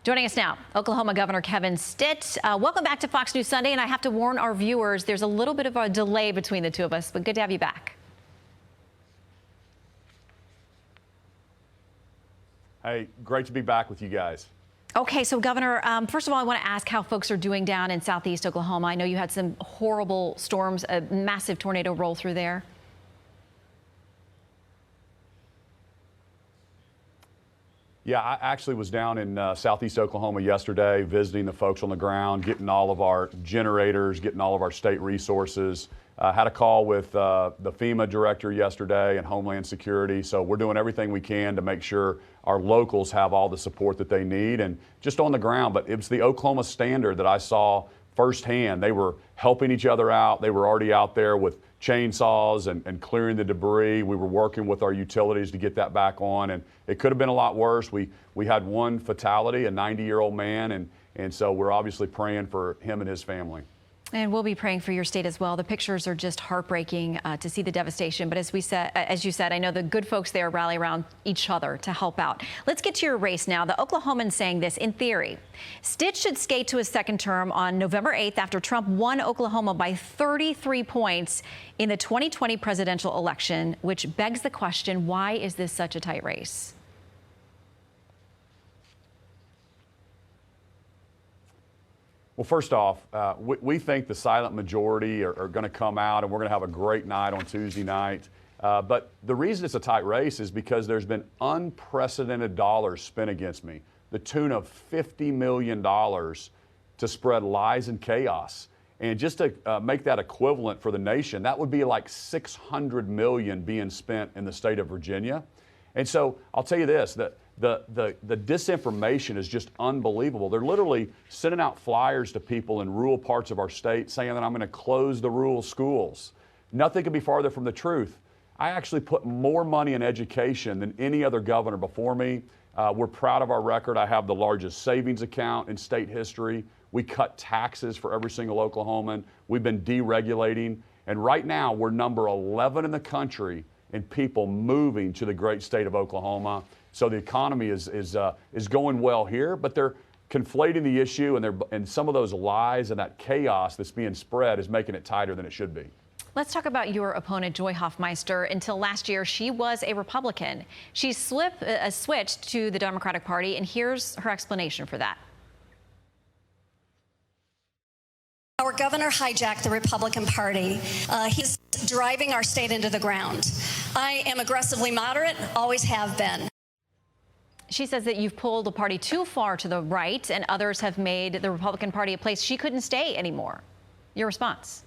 Joining us now, Oklahoma Governor Kevin Stitt. Welcome back to Fox News Sunday, and I have to warn our viewers, there's a little bit of a delay between the two of us, but good to have you back. Hey, great to be back with you guys. Okay, so Governor, first of all, I want to ask how folks are doing down in southeast Oklahoma. I know you had some horrible storms, a massive tornado roll through there. Yeah, I actually was down in southeast Oklahoma yesterday, visiting the folks on the ground, getting all of our generators, getting all of our state resources. Had a call with the FEMA director yesterday and Homeland Security. So we're doing everything we can to make sure our locals have all the support that they need and just on the ground. But it was the Oklahoma Standard that I saw firsthand. They were helping each other out. They were already out there with chainsaws and clearing the debris. We were working with our utilities to get that back on, and it could have been a lot worse. We had one fatality, a 90-year-old man, and so we're obviously praying for him and his family. And we'll be praying for your state as well. The pictures are just heartbreaking to see the devastation. But as you said, I know the good folks there rally around each other to help out. Let's get to your race now. The Oklahoman's saying this, in theory, Stitt should skate to his second term on November 8th after Trump won Oklahoma by 33 points in the 2020 presidential election, which begs the question, why is this such a tight race? Well, first off, we think the silent majority are going to come out, and we're going to have a great night on Tuesday night. But the reason it's a tight race is because there's been unprecedented dollars spent against me, the tune of $50 million to spread lies and chaos. And just to make that equivalent for the nation, that would be like $600 million being spent in the state of Virginia. And so I'll tell you this, that the disinformation is just unbelievable. They're literally sending out flyers to people in rural parts of our state saying that I'm going to close the rural schools. Nothing could be farther from the truth. I actually put more money in education than any other governor before me. We're proud of our record. I have the largest savings account in state history. We cut taxes for every single Oklahoman. We've been deregulating. And right now, we're number 11 in the country in people moving to the great state of Oklahoma. So the economy is going well here, but they're conflating the issue, and some of those lies and that chaos that's being spread is making it tighter than it should be. Let's talk about your opponent, Joy Hoffmeister. Until last year, she was a Republican. She switched to the Democratic Party, and here's her explanation for that. Our governor hijacked the Republican Party. He's driving our state into the ground. I am aggressively moderate, always have been. She says that you've pulled the party too far to the right, and others have made the Republican Party a place she couldn't stay anymore. Your response?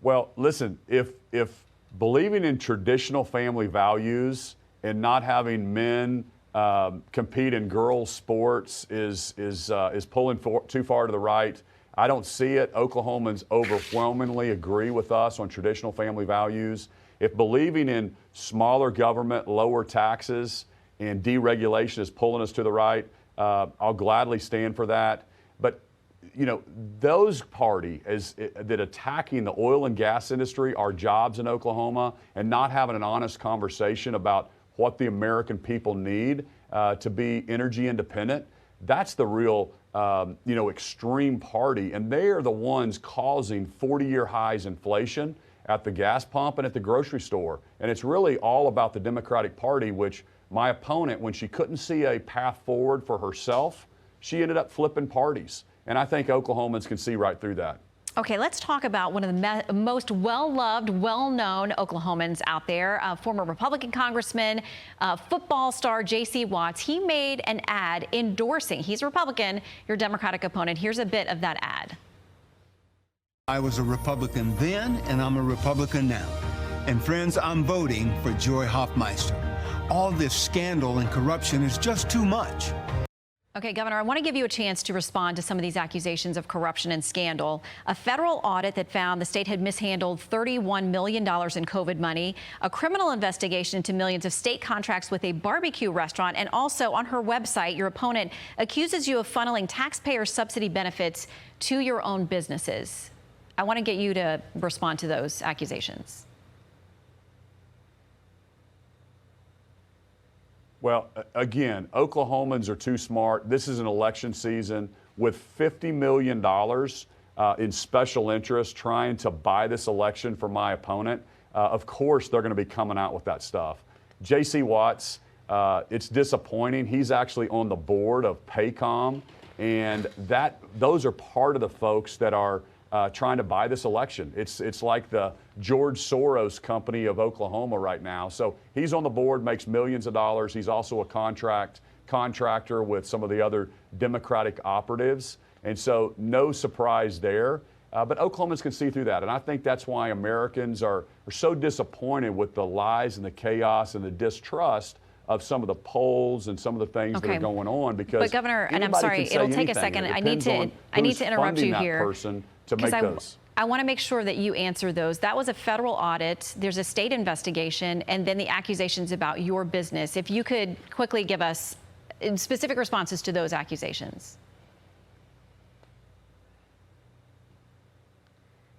Well, listen, if believing in traditional family values and not having men compete in girls' sports is pulling too far to the right, I don't see it. Oklahomans overwhelmingly agree with us on traditional family values. If believing in smaller government, lower taxes, and deregulation is pulling us to the right, I'll gladly stand for that. But, you know, those parties that attacking the oil and gas industry, our jobs in Oklahoma, and not having an honest conversation about what the American people need to be energy independent, that's the real, extreme party. And they are the ones causing 40-year highs inflation at the gas pump and at the grocery store. And it's really all about the Democratic Party, which my opponent, when she couldn't see a path forward for herself, she ended up flipping parties. And I think Oklahomans can see right through that. Okay, let's talk about one of the most well-loved, well-known Oklahomans out there, former Republican Congressman, football star J.C. Watts. He made an ad endorsing, he's a Republican, your Democratic opponent. Here's a bit of that ad. I was a Republican then, and I'm a Republican now. And friends, I'm voting for Joy Hoffmeister. All this scandal and corruption is just too much. Okay, Governor, I want to give you a chance to respond to some of these accusations of corruption and scandal. A federal audit that found the state had mishandled $31 million in COVID money, a criminal investigation into millions of state contracts with a barbecue restaurant, and also on her website, your opponent accuses you of funneling taxpayer subsidy benefits to your own businesses. I want to get you to respond to those accusations. Well, again, Oklahomans are too smart. This is an election season with $50 million in special interest trying to buy this election from my opponent. Of course, they're going to be coming out with that stuff. J.C. Watts, it's disappointing. He's actually on the board of Paycom, and those are part of the folks that are trying to buy this election. It's like the George Soros company of Oklahoma right now. So he's on the board, makes millions of dollars. He's also a contractor with some of the other Democratic operatives. And so no surprise there. But Oklahomans can see through that. And I think that's why Americans are so disappointed with the lies and the chaos and the distrust of some of the polls and some of the things that are going on. Because but Governor, and I'm sorry, it'll take a second. I need to interrupt you here. I want to make sure that you answer those. That was a federal audit. There's a state investigation, and then the accusations about your business. If you could quickly give us specific responses to those accusations.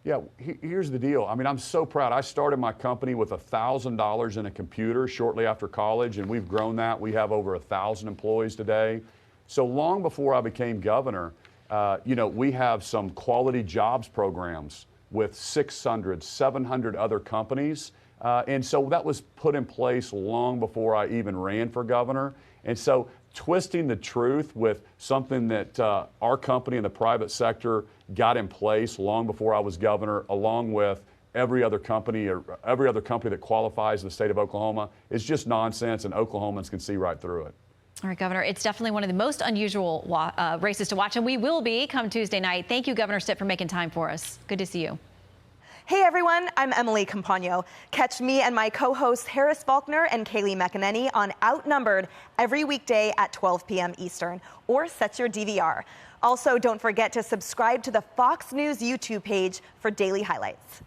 Yeah, here's the deal. I mean, I'm so proud. I started my company with $1,000 in a computer shortly after college, and we've grown that. We have over 1,000 employees today. So long before I became governor, we have some quality jobs programs with 600, 700 other companies. And so that was put in place long before I even ran for governor. And so twisting the truth with something that our company in the private sector got in place long before I was governor, along with every other company that qualifies in the state of Oklahoma, is just nonsense, and Oklahomans can see right through it. All right, Governor, it's definitely one of the most unusual races to watch, and we will be come Tuesday night. Thank you, Governor Stitt, for making time for us. Good to see you. Hey everyone, I'm Emily Campagno. Catch me and my co-hosts Harris Faulkner and Kaylee McEnany on Outnumbered every weekday at 12 p.m. Eastern, or set your DVR. Also, don't forget to subscribe to the Fox News YouTube page for daily highlights.